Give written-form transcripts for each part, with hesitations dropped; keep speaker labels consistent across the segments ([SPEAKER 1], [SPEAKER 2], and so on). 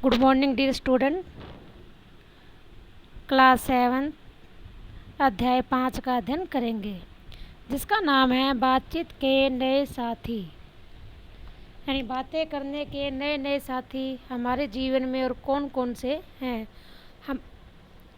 [SPEAKER 1] Good morning dear student. Class 7 अध्याय 5 का अध्ययन करेंगे, जिसका नाम है बातचीत के नए साथी। यानी बातें करने के नए नए साथी हमारे जीवन में और कौन कौन से हैं। हम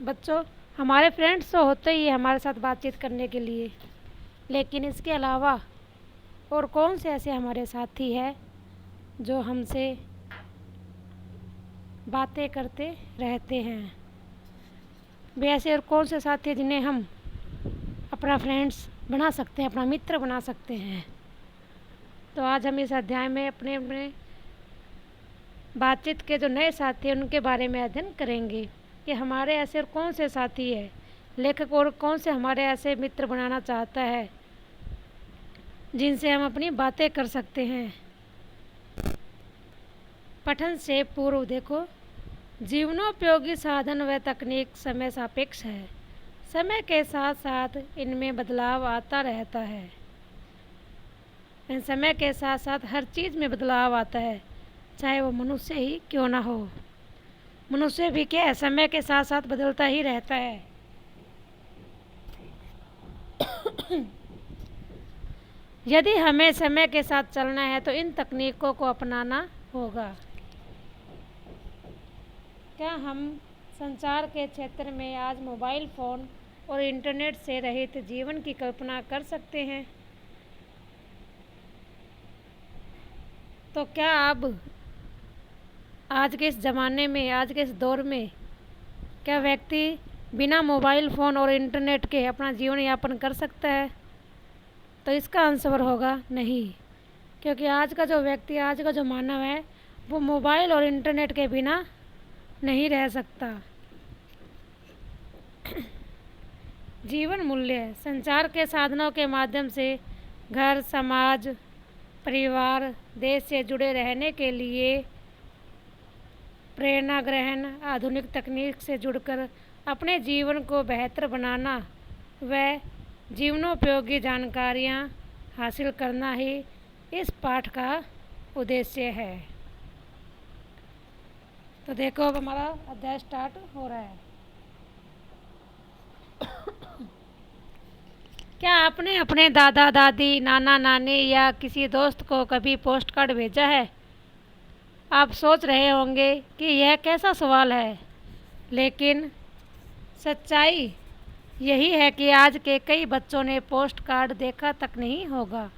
[SPEAKER 1] बच्चों, हमारे फ्रेंड्स तो होते ही हमारे साथ बातचीत करने के लिए, लेकिन इसके अलावा और कौन से ऐसे हमारे साथी हैं जो हमसे बातें करते रहते हैं। वे ऐसे और कौन से साथी हैं जिन्हें हम अपना फ्रेंड्स बना सकते हैं, अपना मित्र बना सकते हैं। तो आज हम इस अध्याय में अपने अपने बातचीत के जो नए साथी हैं उनके बारे में अध्ययन करेंगे कि हमारे ऐसे और कौन से साथी हैं, लेखक और कौन से हमारे ऐसे मित्र बनाना चाहता है जिनसे हम अपनी बातें कर सकते हैं। पठन से पूर्व देखो, जीवनोपयोगी साधन व तकनीक समय सापेक्ष है। समय के साथ साथ इनमें बदलाव आता रहता है। समय के साथ साथ हर चीज़ में बदलाव आता है, चाहे वो मनुष्य ही क्यों ना हो। मनुष्य भी क्या है, समय के साथ साथ बदलता ही रहता है। यदि हमें समय के साथ चलना है तो इन तकनीकों को अपनाना होगा। क्या हम संचार के क्षेत्र में आज मोबाइल फ़ोन और इंटरनेट से रहित जीवन की कल्पना कर सकते हैं? तो क्या अब आज के इस ज़माने में, आज के इस दौर में, क्या व्यक्ति बिना मोबाइल फ़ोन और इंटरनेट के अपना जीवन यापन कर सकता है? तो इसका आंसर होगा नहीं, क्योंकि आज का जो व्यक्ति, आज का जो मानव है, वो मोबाइल और इंटरनेट के बिना नहीं रह सकता। जीवन मूल्य संचार के साधनों के माध्यम से घर, समाज, परिवार, देश से जुड़े रहने के लिए प्रेरणा ग्रहण, आधुनिक तकनीक से जुड़कर अपने जीवन को बेहतर बनाना व जीवनोपयोगी जानकारियाँ हासिल करना ही इस पाठ का उद्देश्य है। तो देखो, अब हमारा अध्याय स्टार्ट हो रहा है। क्या आपने अपने दादा दादी, नाना नानी या किसी दोस्त को कभी पोस्ट कार्ड भेजा है? आप सोच रहे होंगे कि यह कैसा सवाल है, लेकिन सच्चाई यही है कि आज के कई बच्चों ने पोस्ट कार्ड देखा तक नहीं होगा,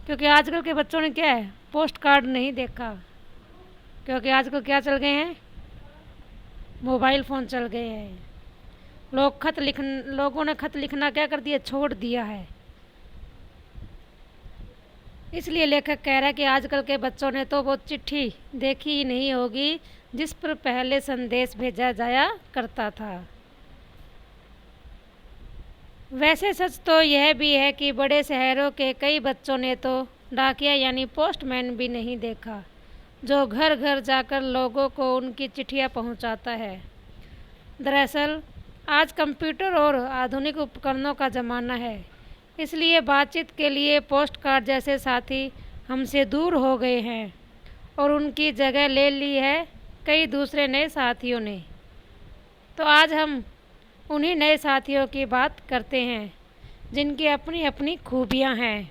[SPEAKER 1] क्योंकि आजकल के बच्चों ने क्या है, पोस्ट कार्ड नहीं देखा। क्योंकि आजकल क्या चल गए हैं, मोबाइल फ़ोन चल गए हैं। लोगों ने खत लिखना क्या कर दिया, छोड़ दिया है। इसलिए लेखक कह रहा है कि आजकल के बच्चों ने तो वो चिट्ठी देखी ही नहीं होगी जिस पर पहले संदेश भेजा जाया करता था। वैसे सच तो यह भी है कि बड़े शहरों के कई बच्चों ने तो डाकिया यानी पोस्टमैन भी नहीं देखा, जो घर घर जाकर लोगों को उनकी चिट्ठियां पहुंचाता है। दरअसल आज कंप्यूटर और आधुनिक उपकरणों का ज़माना है, इसलिए बातचीत के लिए पोस्ट कार्ड जैसे साथी हमसे दूर हो गए हैं और उनकी जगह ले ली है कई दूसरे नए साथियों ने। तो आज हम उन्हीं नए साथियों की बात करते हैं जिनकी अपनी अपनी खूबियां हैं,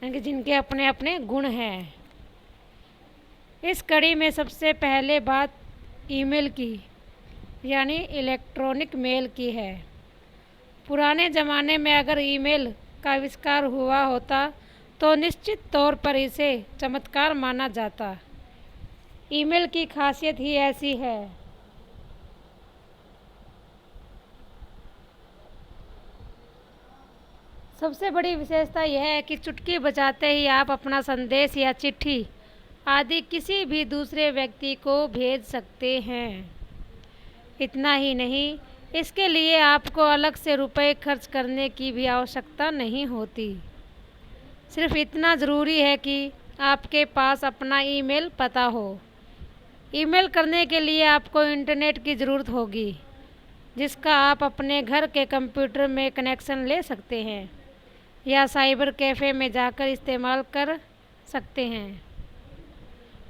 [SPEAKER 1] यानी जिनके अपने अपने गुण हैं। इस कड़ी में सबसे पहले बात ईमेल की, यानी इलेक्ट्रॉनिक मेल की है। पुराने ज़माने में अगर ईमेल का आविष्कार हुआ होता तो निश्चित तौर पर इसे चमत्कार माना जाता। ईमेल की खासियत ही ऐसी है। सबसे बड़ी विशेषता यह है कि चुटकी बजाते ही आप अपना संदेश या चिट्ठी आदि किसी भी दूसरे व्यक्ति को भेज सकते हैं। इतना ही नहीं, इसके लिए आपको अलग से रुपए खर्च करने की भी आवश्यकता नहीं होती। सिर्फ इतना ज़रूरी है कि आपके पास अपना ईमेल पता हो। ईमेल करने के लिए आपको इंटरनेट की ज़रूरत होगी, जिसका आप अपने घर के कंप्यूटर में कनेक्शन ले सकते हैं या साइबर कैफ़े में जाकर इस्तेमाल कर सकते हैं।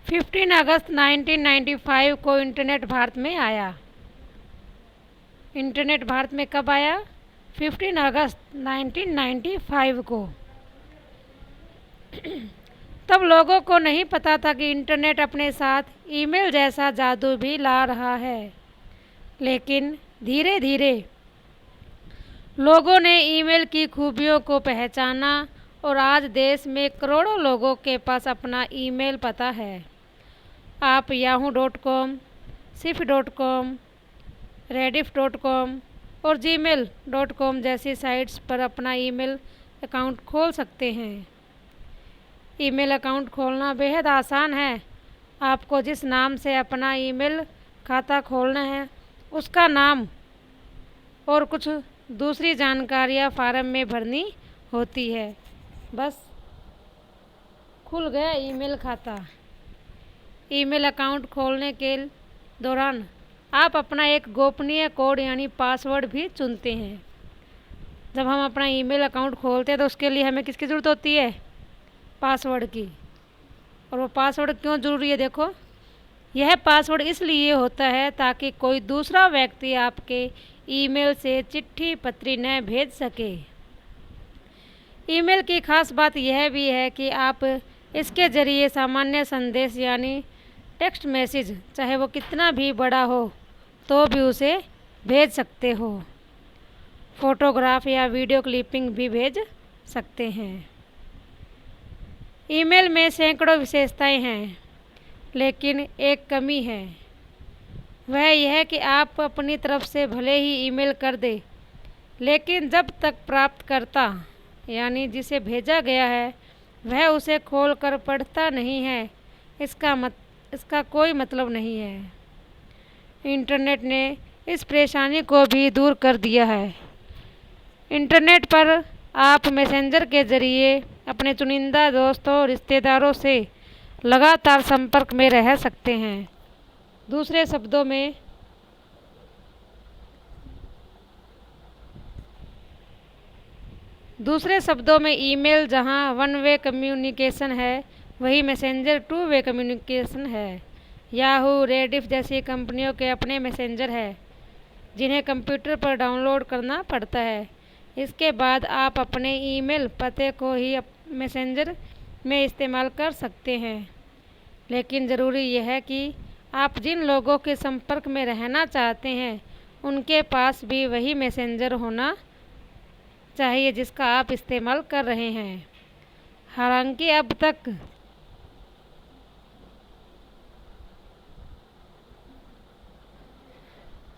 [SPEAKER 1] 15 अगस्त 1995 को इंटरनेट भारत में आया। इंटरनेट भारत में कब आया? 15 अगस्त 1995 को। तब लोगों को नहीं पता था कि इंटरनेट अपने साथ ईमेल जैसा जादू भी ला रहा है। लेकिन धीरे धीरे लोगों ने ईमेल की खूबियों को पहचाना और आज देश में करोड़ों लोगों के पास अपना ईमेल पता है। आप yahoo.com, सिफ.com, rediff.com और gmail.com जैसी साइट्स पर अपना ईमेल अकाउंट खोल सकते हैं। ईमेल अकाउंट खोलना बेहद आसान है। आपको जिस नाम से अपना ईमेल खाता खोलना है उसका नाम और कुछ दूसरी जानकारियाँ फार्म में भरनी होती है। बस खुल गया ईमेल खाता। ईमेल अकाउंट खोलने के दौरान आप अपना एक गोपनीय कोड यानी पासवर्ड भी चुनते हैं। जब हम अपना ईमेल अकाउंट खोलते हैं तो उसके लिए हमें किसकी ज़रूरत होती है? पासवर्ड की। और वो पासवर्ड क्यों ज़रूरी है? देखो, यह पासवर्ड इसलिए होता है ताकि कोई दूसरा व्यक्ति आपके ईमेल से चिट्ठी पत्री न भेज सके। ईमेल की खास बात यह भी है कि आप इसके ज़रिए सामान्य संदेश यानी टेक्स्ट मैसेज, चाहे वो कितना भी बड़ा हो तो भी उसे भेज सकते हो। फ़ोटोग्राफ या वीडियो क्लिपिंग भी भेज सकते हैं। ईमेल में सैकड़ों विशेषताएं हैं, लेकिन एक कमी है। वह यह कि आप अपनी तरफ से भले ही ईमेल कर दें, लेकिन जब तक प्राप्तकर्ता यानी जिसे भेजा गया है वह उसे खोलकर पढ़ता नहीं है, इसका कोई मतलब नहीं है। इंटरनेट ने इस परेशानी को भी दूर कर दिया है। इंटरनेट पर आप मैसेंजर के ज़रिए अपने चुनिंदा दोस्तों और रिश्तेदारों से लगातार संपर्क में रह सकते हैं। दूसरे शब्दों में ईमेल जहां वन वे कम्युनिकेशन है, वही मैसेंजर टू वे कम्युनिकेशन है। याहू, रेडिफ जैसी कंपनियों के अपने मैसेंजर है जिन्हें कंप्यूटर पर डाउनलोड करना पड़ता है। इसके बाद आप अपने ईमेल पते को ही मैसेंजर में इस्तेमाल कर सकते हैं। लेकिन ज़रूरी यह है कि आप जिन लोगों के संपर्क में रहना चाहते हैं उनके पास भी वही मैसेंजर होना चाहिए जिसका आप इस्तेमाल कर रहे हैं।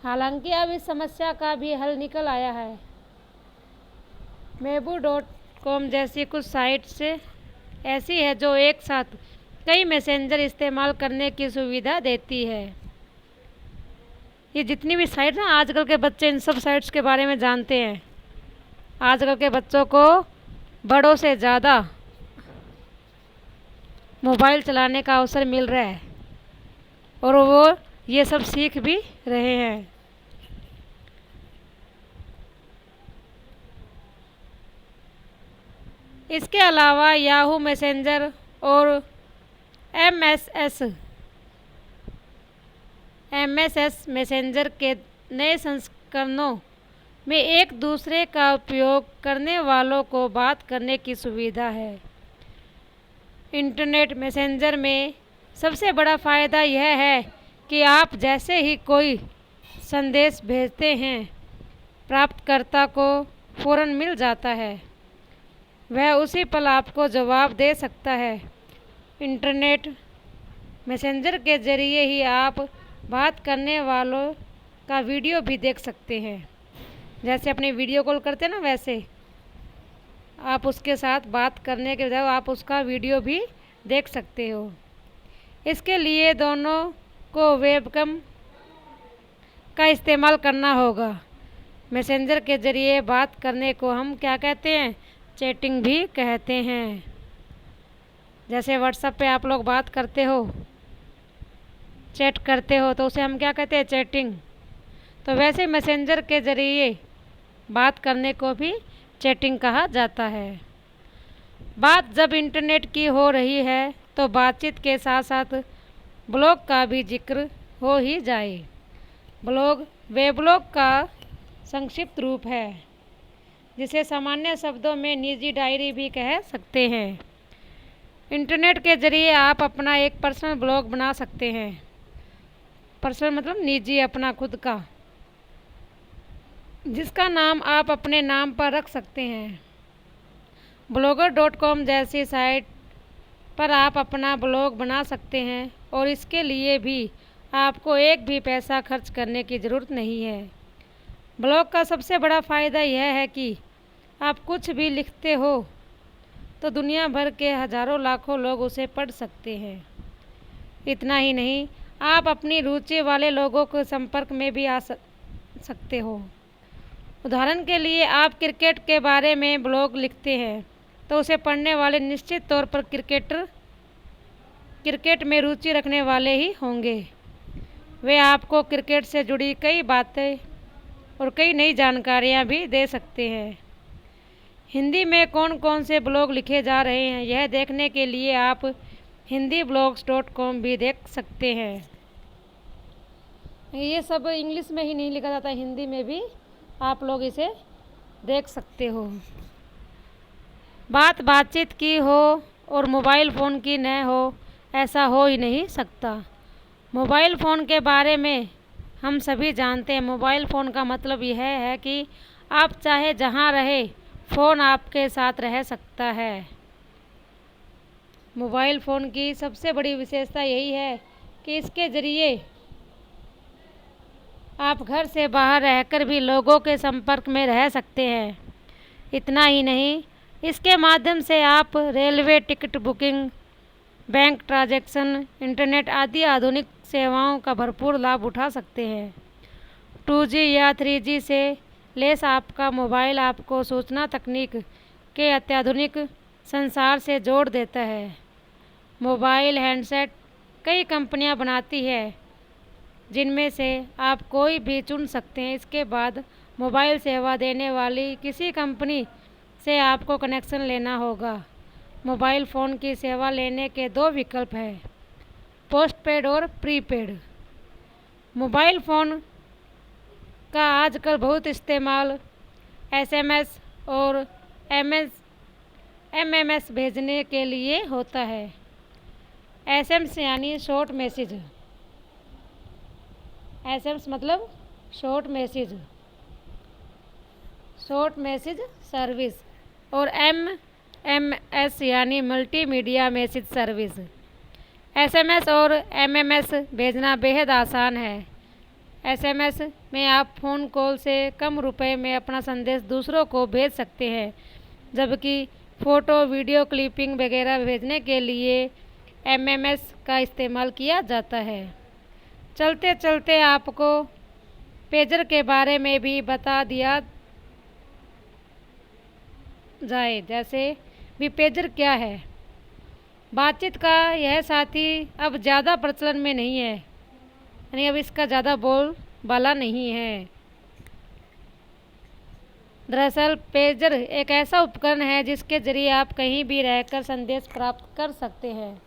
[SPEAKER 1] हालांकि अब इस समस्या का भी हल निकल आया है। Mebu.com जैसी कुछ साइट्स ऐसी है जो एक साथ कई मैसेंजर इस्तेमाल करने की सुविधा देती है। ये जितनी भी साइट ना, आजकल के बच्चे इन सब साइट्स के बारे में जानते हैं। आजकल के बच्चों को बड़ों से ज़्यादा मोबाइल चलाने का अवसर मिल रहा है और वो ये सब सीख भी रहे हैं। इसके अलावा याहू मैसेंजर और एमएसएस मैसेंजर के नए संस्करणों में एक दूसरे का उपयोग करने वालों को बात करने की सुविधा है। इंटरनेट मैसेंजर में सबसे बड़ा फ़ायदा यह है कि आप जैसे ही कोई संदेश भेजते हैं प्राप्तकर्ता को फ़ौरन मिल जाता है। वह उसी पल आपको जवाब दे सकता है। इंटरनेट मैसेंजर के ज़रिए ही आप बात करने वालों का वीडियो भी देख सकते हैं। जैसे अपने वीडियो कॉल करते हैं ना, वैसे आप उसके साथ बात करने के बजाय आप उसका वीडियो भी देख सकते हो। इसके लिए दोनों को वेबकैम का इस्तेमाल करना होगा। मैसेंजर के ज़रिए बात करने को हम क्या कहते हैं? चैटिंग भी कहते हैं। जैसे व्हाट्सएप पे आप लोग बात करते हो, चैट करते हो, तो उसे हम क्या कहते हैं? चैटिंग। तो वैसे मैसेंजर के ज़रिए बात करने को भी चैटिंग कहा जाता है। बात जब इंटरनेट की हो रही है तो बातचीत के साथ साथ ब्लॉग का भी जिक्र हो ही जाए। ब्लॉग वेबलॉग का संक्षिप्त रूप है, जिसे सामान्य शब्दों में निजी डायरी भी कह सकते हैं। इंटरनेट के जरिए आप अपना एक पर्सनल ब्लॉग बना सकते हैं। पर्सनल मतलब निजी, अपना खुद का, जिसका नाम आप अपने नाम पर रख सकते हैं। blogger.com जैसी साइट पर आप अपना ब्लॉग बना सकते हैं और इसके लिए भी आपको एक भी पैसा खर्च करने की ज़रूरत नहीं है। ब्लॉग का सबसे बड़ा फ़ायदा यह है कि आप कुछ भी लिखते हो तो दुनिया भर के हज़ारों लाखों लोग उसे पढ़ सकते हैं। इतना ही नहीं, आप अपनी रुचि वाले लोगों के संपर्क में भी आ सकते हो। उदाहरण के लिए, आप क्रिकेट के बारे में ब्लॉग लिखते हैं तो उसे पढ़ने वाले निश्चित तौर पर क्रिकेट में रुचि रखने वाले ही होंगे। वे आपको क्रिकेट से जुड़ी कई बातें और कई नई जानकारियां भी दे सकते हैं। हिंदी में कौन कौन से ब्लॉग लिखे जा रहे हैं, यह देखने के लिए आप hindiblogs.com भी देख सकते हैं। ये सब इंग्लिश में ही नहीं लिखा जाता, हिंदी में भी आप लोग इसे देख सकते हो। बातचीत की हो और मोबाइल फ़ोन की न हो, ऐसा हो ही नहीं सकता। मोबाइल फ़ोन के बारे में हम सभी जानते हैं। मोबाइल फ़ोन का मतलब यह है कि आप चाहे जहाँ रहे, फ़ोन आपके साथ रह सकता है। मोबाइल फ़ोन की सबसे बड़ी विशेषता यही है कि इसके ज़रिए आप घर से बाहर रहकर भी लोगों के संपर्क में रह सकते हैं। इतना ही नहीं, इसके माध्यम से आप railway ticket booking, bank transaction, internet आदि आधुनिक सेवाओं का भरपूर लाभ उठा सकते हैं। 2G या 3G से लेस आपका मोबाइल आपको सूचना तकनीक के अत्याधुनिक संसार से जोड़ देता है। मोबाइल हैंडसेट कई कंपनियां बनाती है, जिनमें से आप कोई भी चुन सकते हैं। इसके बाद मोबाइल सेवा देने वाली किसी कंपनी से आपको कनेक्शन लेना होगा। मोबाइल फ़ोन की सेवा लेने के दो विकल्प हैं, पोस्टपेड और प्रीपेड। मोबाइल फ़ोन का आजकल बहुत इस्तेमाल SMS और MMS भेजने के लिए होता है। SMS यानी शॉर्ट मैसेज, SMS मतलब शॉर्ट मैसेज सर्विस, और MMS यानी मल्टीमीडिया मैसेज सर्विस। SMS और MMS भेजना बेहद आसान है। SMS में आप फ़ोन कॉल से कम रुपए में अपना संदेश दूसरों को भेज सकते हैं, जबकि फ़ोटो, वीडियो क्लिपिंग वगैरह भेजने के लिए MMS का इस्तेमाल किया जाता है। चलते चलते आपको पेजर के बारे में भी बता दिया जाए। जैसे भी पेजर क्या है। बातचीत का यह साथी अब ज़्यादा प्रचलन में नहीं है, यानी अब इसका ज़्यादा बोलबाला नहीं है। दरअसल पेजर एक ऐसा उपकरण है जिसके जरिए आप कहीं भी रहकर संदेश प्राप्त कर सकते हैं।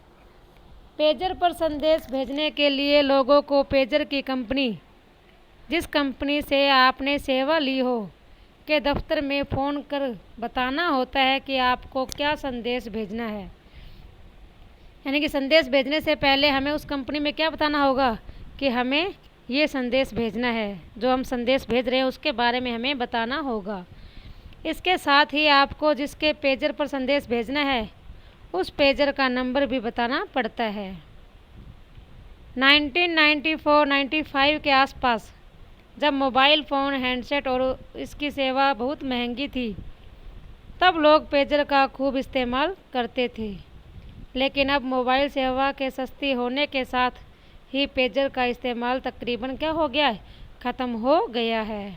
[SPEAKER 1] पेजर पर संदेश भेजने के लिए लोगों को पेजर की कंपनी, जिस कंपनी से आपने सेवा ली हो, के दफ्तर में फ़ोन कर बताना होता है कि आपको क्या संदेश भेजना है। यानी कि संदेश भेजने से पहले हमें उस कंपनी में क्या बताना होगा कि हमें ये संदेश भेजना है। जो हम संदेश भेज रहे हैं उसके बारे में हमें बताना होगा। इसके साथ ही आपको जिसके पेजर पर संदेश भेजना है उस पेजर का नंबर भी बताना पड़ता है। 1994-95 के आसपास जब मोबाइल फ़ोन, हैंडसेट और इसकी सेवा बहुत महंगी थी, तब लोग पेजर का खूब इस्तेमाल करते थे। लेकिन अब मोबाइल सेवा के सस्ती होने के साथ ही पेजर का इस्तेमाल तकरीबन क्या हो गया है, ख़त्म हो गया है।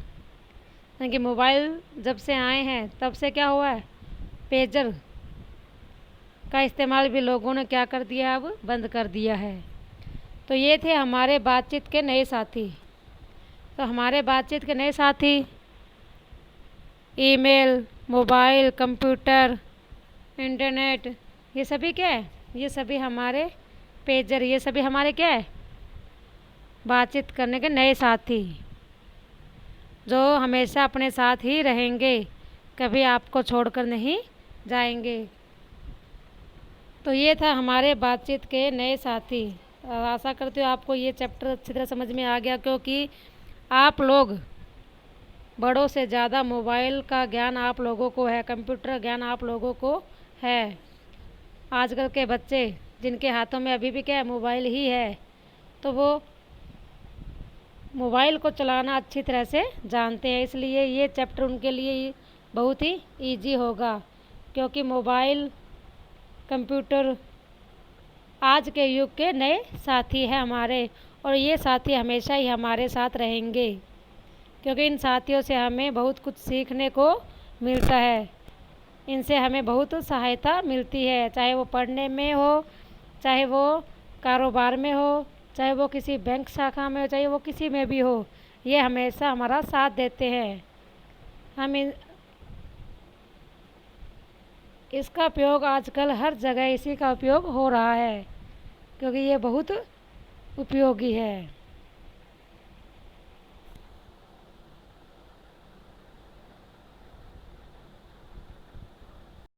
[SPEAKER 1] क्योंकि मोबाइल जब से आए हैं तब से क्या हुआ है, पेजर का इस्तेमाल भी लोगों ने क्या कर दिया, अब बंद कर दिया है। तो ये थे हमारे बातचीत के नए साथी। तो हमारे बातचीत के नए साथी ईमेल, मोबाइल, कंप्यूटर, इंटरनेट, ये सभी क्या है, ये सभी हमारे पेजर, ये सभी हमारे क्या है, बातचीत करने के नए साथी जो हमेशा अपने साथ ही रहेंगे, कभी आपको छोड़कर नहीं जाएंगे। तो ये था हमारे बातचीत के नए साथी। आशा करती हूँ आपको ये चैप्टर अच्छी तरह समझ में आ गया, क्योंकि आप लोग बड़ों से ज़्यादा मोबाइल का ज्ञान आप लोगों को है, कंप्यूटर ज्ञान आप लोगों को है। आजकल के बच्चे जिनके हाथों में अभी भी क्या है, मोबाइल ही है, तो वो मोबाइल को चलाना अच्छी तरह से जानते हैं, इसलिए ये चैप्टर उनके लिए बहुत ही इजी होगा, क्योंकि मोबाइल कंप्यूटर आज के युग के नए साथी हैं हमारे, और ये साथी हमेशा ही हमारे साथ रहेंगे, क्योंकि इन साथियों से हमें बहुत कुछ सीखने को मिलता है। इनसे हमें बहुत सहायता मिलती है, चाहे वो पढ़ने में हो, चाहे वो कारोबार में हो, चाहे वो किसी बैंक शाखा में हो, चाहे वो किसी में भी हो, ये हमेशा हमारा साथ देते हैं। हम इसका उपयोग आजकल हर जगह इसी का उपयोग हो रहा है, क्योंकि ये बहुत उपयोगी है।